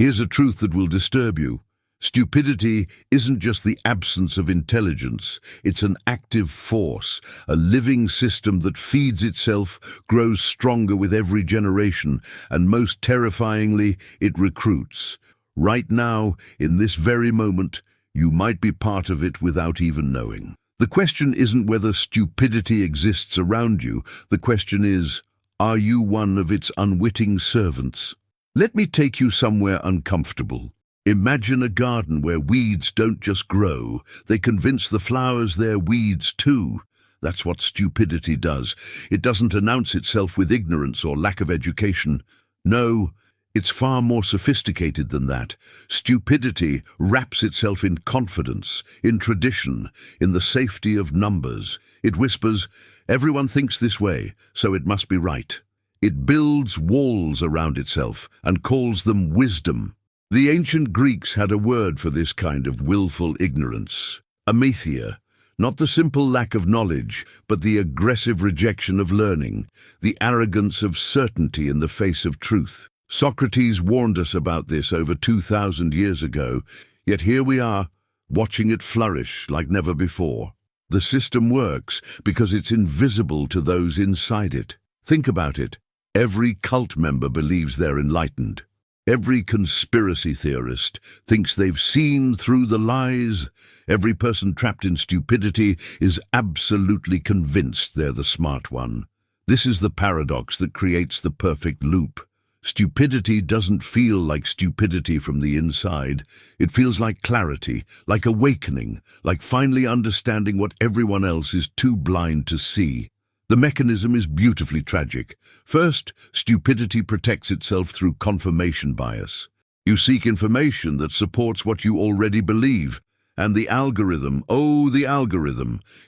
Here's a truth that will disturb you. Stupidity isn't just the absence of intelligence, it's an active force, a living system that feeds itself, grows stronger with every generation, and most terrifyingly, it recruits. Right now, in this very moment, you might be part of it without even knowing. The question isn't whether stupidity exists around you, the question is, are you one of its unwitting servants? Let me take you somewhere uncomfortable. Imagine a garden where weeds don't just grow, they convince the flowers they're weeds too. That's what stupidity does. It doesn't announce itself with ignorance or lack of education. No, it's far more sophisticated than that. Stupidity wraps itself in confidence, in tradition, in the safety of numbers. It whispers, everyone thinks this way, so it must be right. It builds walls around itself and calls them wisdom. The ancient Greeks had a word for this kind of willful ignorance, amathia, not the simple lack of knowledge, but the aggressive rejection of learning, the arrogance of certainty in the face of truth. Socrates warned us about this over 2,000 years ago, yet here we are, watching it flourish like never before. The system works because it's invisible to those inside it. Think about it. Every cult member believes they're enlightened. Every conspiracy theorist thinks they've seen through the lies. Every person trapped in stupidity is absolutely convinced they're the smart one. This is the paradox that creates the perfect loop. Stupidity doesn't feel like stupidity from the inside. It feels like clarity, like awakening, like finally understanding what everyone else is too blind to see. The mechanism is beautifully tragic. First, stupidity protects itself through confirmation bias. You seek information that supports what you already believe, and the algorithm,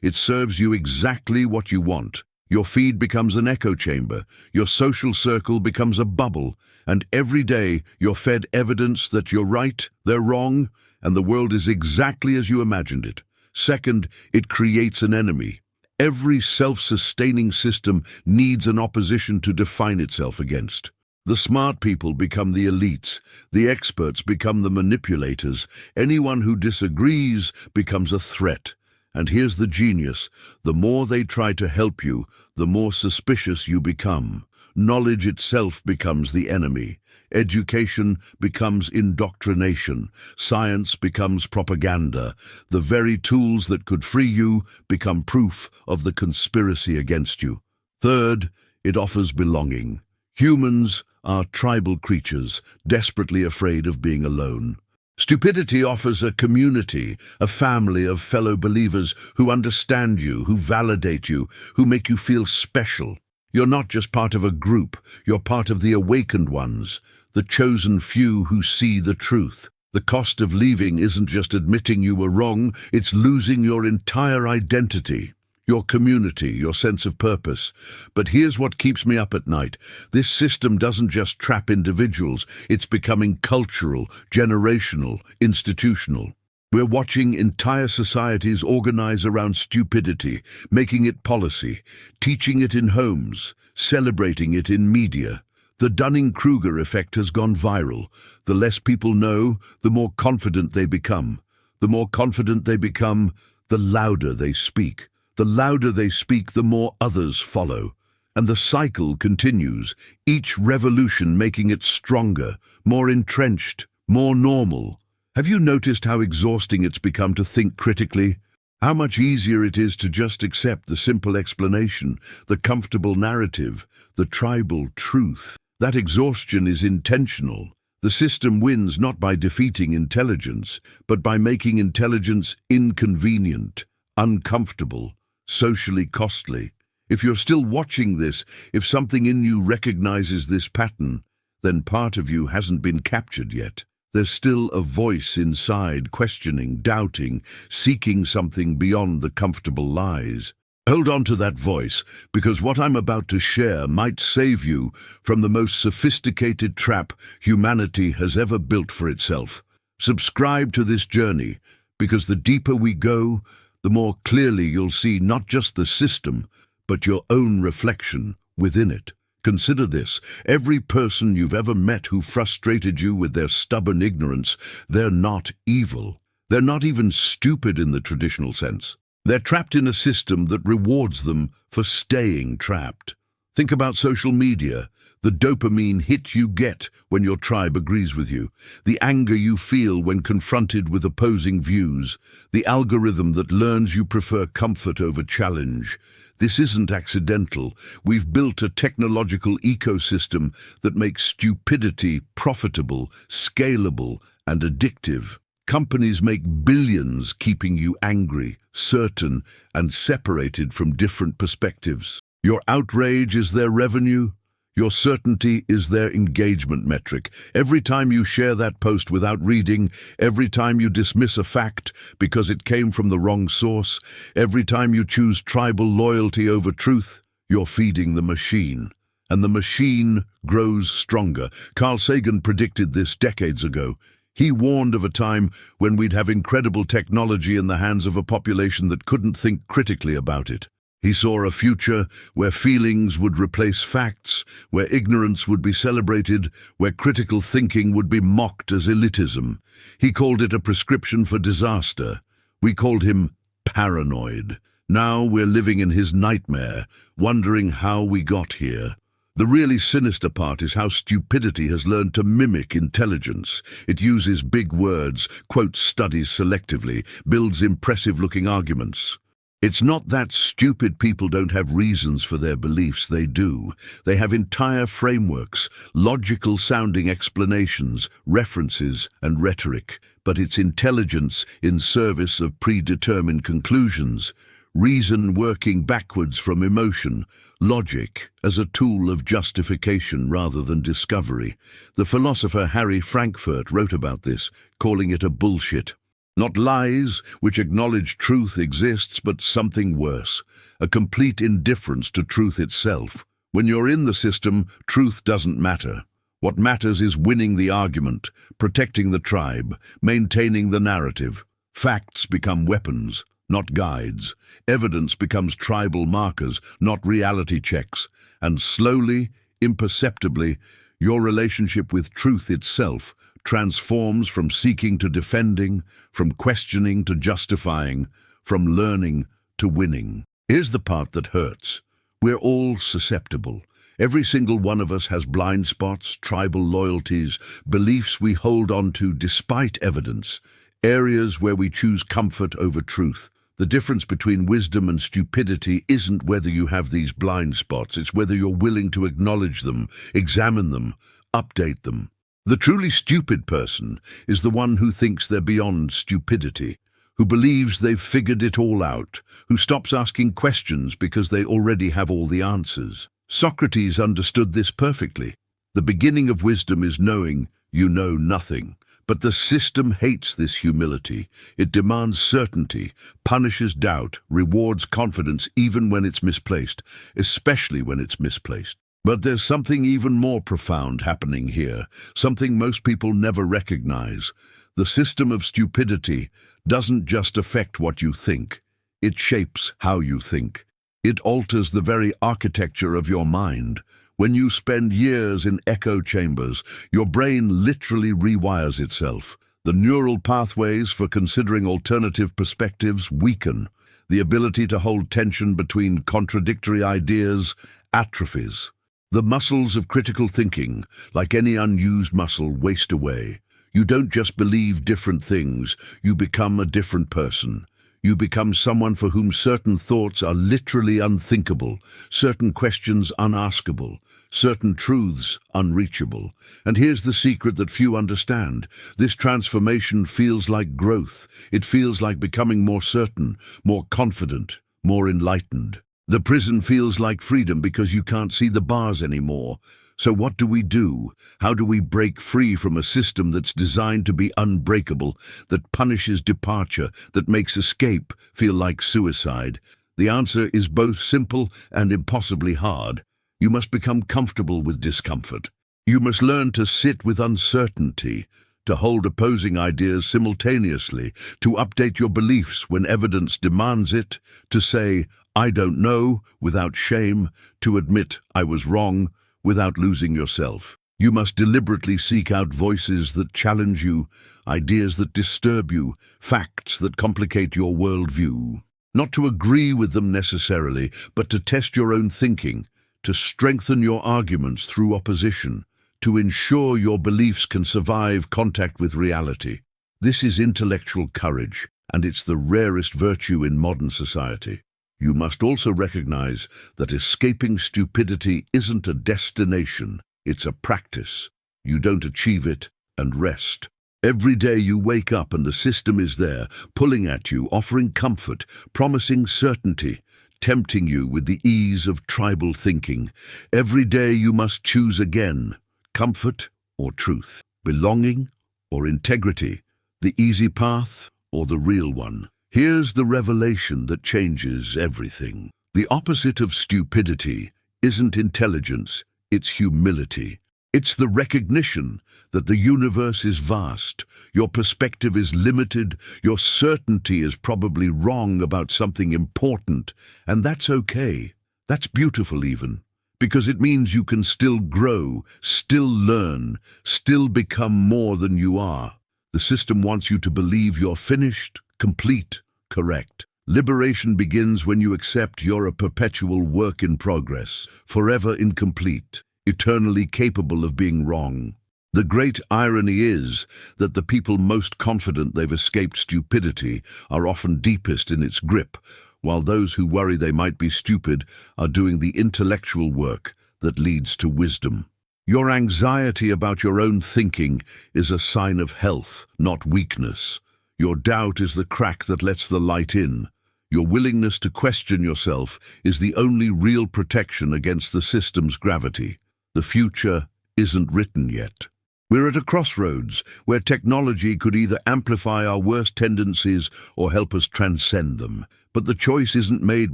it serves you exactly what you want. Your feed becomes an echo chamber, your social circle becomes a bubble, and every day you're fed evidence that you're right, they're wrong, and the world is exactly as you imagined it. Second, it creates an enemy. Every self-sustaining system needs an opposition to define itself against. The smart people become the elites, the experts become the manipulators, anyone who disagrees becomes a threat. And here's the genius, the more they try to help you, the more suspicious you become. Knowledge itself becomes the enemy. Education becomes indoctrination. Science becomes propaganda. The very tools that could free you become proof of the conspiracy against you. Third, it offers belonging. Humans are tribal creatures, desperately afraid of being alone. Stupidity offers a community, a family of fellow believers who understand you, who validate you, who make you feel special. You're not just part of a group, you're part of the awakened ones, the chosen few who see the truth. The cost of leaving isn't just admitting you were wrong, it's losing your entire identity, your community, your sense of purpose. But here's what keeps me up at night. This system doesn't just trap individuals, it's becoming cultural, generational, institutional. We're watching entire societies organize around stupidity, making it policy, teaching it in homes, celebrating it in media. The Dunning-Kruger effect has gone viral. The less people know, the more confident they become. The more confident they become, the louder they speak. The louder they speak, the more others follow. And the cycle continues, each revolution making it stronger, more entrenched, more normal. Have you noticed how exhausting it's become to think critically? How much easier it is to just accept the simple explanation, the comfortable narrative, the tribal truth. That exhaustion is intentional. The system wins not by defeating intelligence, but by making intelligence inconvenient, uncomfortable, socially costly. If you're still watching this, if something in you recognizes this pattern, then part of you hasn't been captured yet. There's still a voice inside, questioning, doubting, seeking something beyond the comfortable lies. Hold on to that voice, because what I'm about to share might save you from the most sophisticated trap humanity has ever built for itself. Subscribe to this journey, because the deeper we go, the more clearly you'll see not just the system, but your own reflection within it. Consider this. Every person you've ever met who frustrated you with their stubborn ignorance, they're not evil. They're not even stupid in the traditional sense. They're trapped in a system that rewards them for staying trapped. Think about social media, the dopamine hit you get when your tribe agrees with you, the anger you feel when confronted with opposing views, the algorithm that learns you prefer comfort over challenge. This isn't accidental. We've built a technological ecosystem that makes stupidity profitable, scalable, and addictive. Companies make billions keeping you angry, certain, and separated from different perspectives. Your outrage is their revenue. Your certainty is their engagement metric. Every time you share that post without reading, every time you dismiss a fact because it came from the wrong source, every time you choose tribal loyalty over truth, you're feeding the machine. And the machine grows stronger. Carl Sagan predicted this decades ago. He warned of a time when we'd have incredible technology in the hands of a population that couldn't think critically about it. He saw a future where feelings would replace facts, where ignorance would be celebrated, where critical thinking would be mocked as elitism. He called it a prescription for disaster. We called him paranoid. Now we're living in his nightmare, wondering how we got here. The really sinister part is how stupidity has learned to mimic intelligence. It uses big words, quotes studies selectively, builds impressive-looking arguments. It's not that stupid people don't have reasons for their beliefs, they do. They have entire frameworks, logical-sounding explanations, references, and rhetoric. But it's intelligence in service of predetermined conclusions, reason working backwards from emotion, logic as a tool of justification rather than discovery. The philosopher Harry Frankfurt wrote about this, calling it a bullshit. Not lies, which acknowledge truth exists, but something worse, a complete indifference to truth itself. When you're in the system, truth doesn't matter. What matters is winning the argument, protecting the tribe, maintaining the narrative. Facts become weapons, not guides. Evidence becomes tribal markers, not reality checks. And slowly, imperceptibly, your relationship with truth itself transforms from seeking to defending, from questioning to justifying, from learning to winning. Here's the part that hurts. We're all susceptible. Every single one of us has blind spots, tribal loyalties, beliefs we hold on to despite evidence, areas where we choose comfort over truth. The difference between wisdom and stupidity isn't whether you have these blind spots, it's whether you're willing to acknowledge them, examine them, update them. The truly stupid person is the one who thinks they're beyond stupidity, who believes they've figured it all out, who stops asking questions because they already have all the answers. Socrates understood this perfectly. The beginning of wisdom is knowing you know nothing. But the system hates this humility. It demands certainty, punishes doubt, rewards confidence even when it's misplaced, especially when it's misplaced. But there's something even more profound happening here, something most people never recognize. The system of stupidity doesn't just affect what you think, it shapes how you think. It alters the very architecture of your mind. When you spend years in echo chambers, your brain literally rewires itself. The neural pathways for considering alternative perspectives weaken. The ability to hold tension between contradictory ideas atrophies. The muscles of critical thinking, like any unused muscle, waste away. You don't just believe different things, you become a different person. You become someone for whom certain thoughts are literally unthinkable, certain questions unaskable, certain truths unreachable. And here's the secret that few understand. This transformation feels like growth. It feels like becoming more certain, more confident, more enlightened. The prison feels like freedom because you can't see the bars anymore. So what do we do? How do we break free from a system that's designed to be unbreakable, that punishes departure, that makes escape feel like suicide? The answer is both simple and impossibly hard. You must become comfortable with discomfort. You must learn to sit with uncertainty, to hold opposing ideas simultaneously, to update your beliefs when evidence demands it, to say, "I don't know," without shame, to admit, "I was wrong," without losing yourself. You must deliberately seek out voices that challenge you, ideas that disturb you, facts that complicate your worldview. Not to agree with them necessarily, but to test your own thinking, to strengthen your arguments through opposition, to ensure your beliefs can survive contact with reality. This is intellectual courage, and it's the rarest virtue in modern society. You must also recognize that escaping stupidity isn't a destination, it's a practice. You don't achieve it and rest. Every day you wake up and the system is there, pulling at you, offering comfort, promising certainty, tempting you with the ease of tribal thinking. Every day you must choose again, comfort or truth, belonging or integrity, the easy path or the real one. Here's the revelation that changes everything. The opposite of stupidity isn't intelligence, it's humility. It's the recognition that the universe is vast, your perspective is limited, your certainty is probably wrong about something important, and that's okay. That's beautiful even, because it means you can still grow, still learn, still become more than you are. The system wants you to believe you're finished, complete, correct. Liberation begins when you accept you're a perpetual work in progress, forever incomplete, eternally capable of being wrong. The great irony is that the people most confident they've escaped stupidity are often deepest in its grip, while those who worry they might be stupid are doing the intellectual work that leads to wisdom. Your anxiety about your own thinking is a sign of health, not weakness. Your doubt is the crack that lets the light in. Your willingness to question yourself is the only real protection against the system's gravity. The future isn't written yet. We're at a crossroads where technology could either amplify our worst tendencies or help us transcend them. But the choice isn't made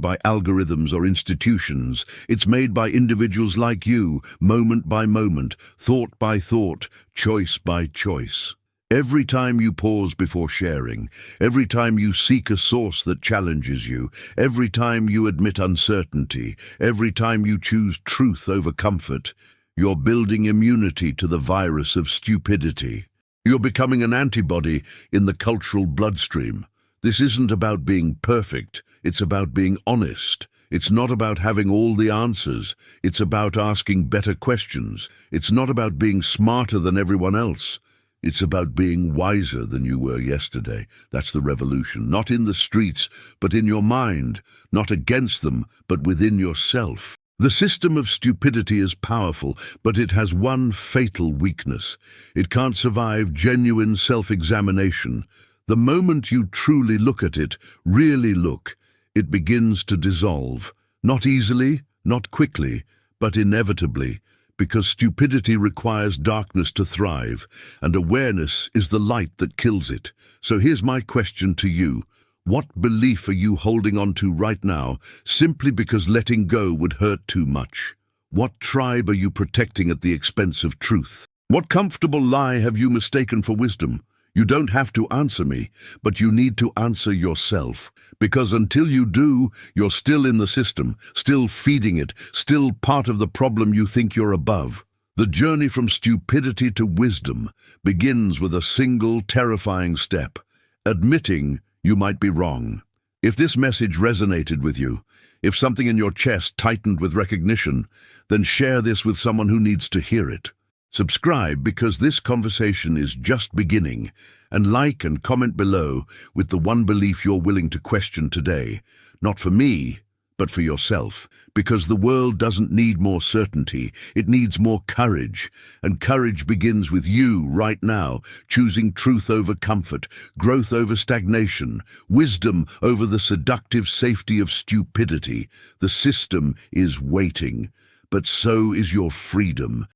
by algorithms or institutions. It's made by individuals like you, moment by moment, thought by thought, choice by choice. Every time you pause before sharing, every time you seek a source that challenges you, every time you admit uncertainty, every time you choose truth over comfort, you're building immunity to the virus of stupidity. You're becoming an antibody in the cultural bloodstream. This isn't about being perfect, it's about being honest. It's not about having all the answers, it's about asking better questions. It's not about being smarter than everyone else. It's about being wiser than you were yesterday. That's the revolution. Not in the streets, but in your mind. Not against them, but within yourself. The system of stupidity is powerful, but it has one fatal weakness. It can't survive genuine self-examination. The moment you truly look at it, really look, it begins to dissolve. Not easily, not quickly, but inevitably. Because stupidity requires darkness to thrive, and awareness is the light that kills it. So here's my question to you. What belief are you holding on to right now, simply because letting go would hurt too much? What tribe are you protecting at the expense of truth? What comfortable lie have you mistaken for wisdom? You don't have to answer me, but you need to answer yourself. Because until you do, you're still in the system, still feeding it, still part of the problem you think you're above. The journey from stupidity to wisdom begins with a single terrifying step: admitting you might be wrong. If this message resonated with you, if something in your chest tightened with recognition, then share this with someone who needs to hear it. Subscribe because this conversation is just beginning, and like and comment below with the one belief you're willing to question today. Not for me, but for yourself, because the world doesn't need more certainty, it needs more courage. And courage begins with you right now, choosing truth over comfort, growth over stagnation, wisdom over the seductive safety of stupidity. The system is waiting, but so is your freedom.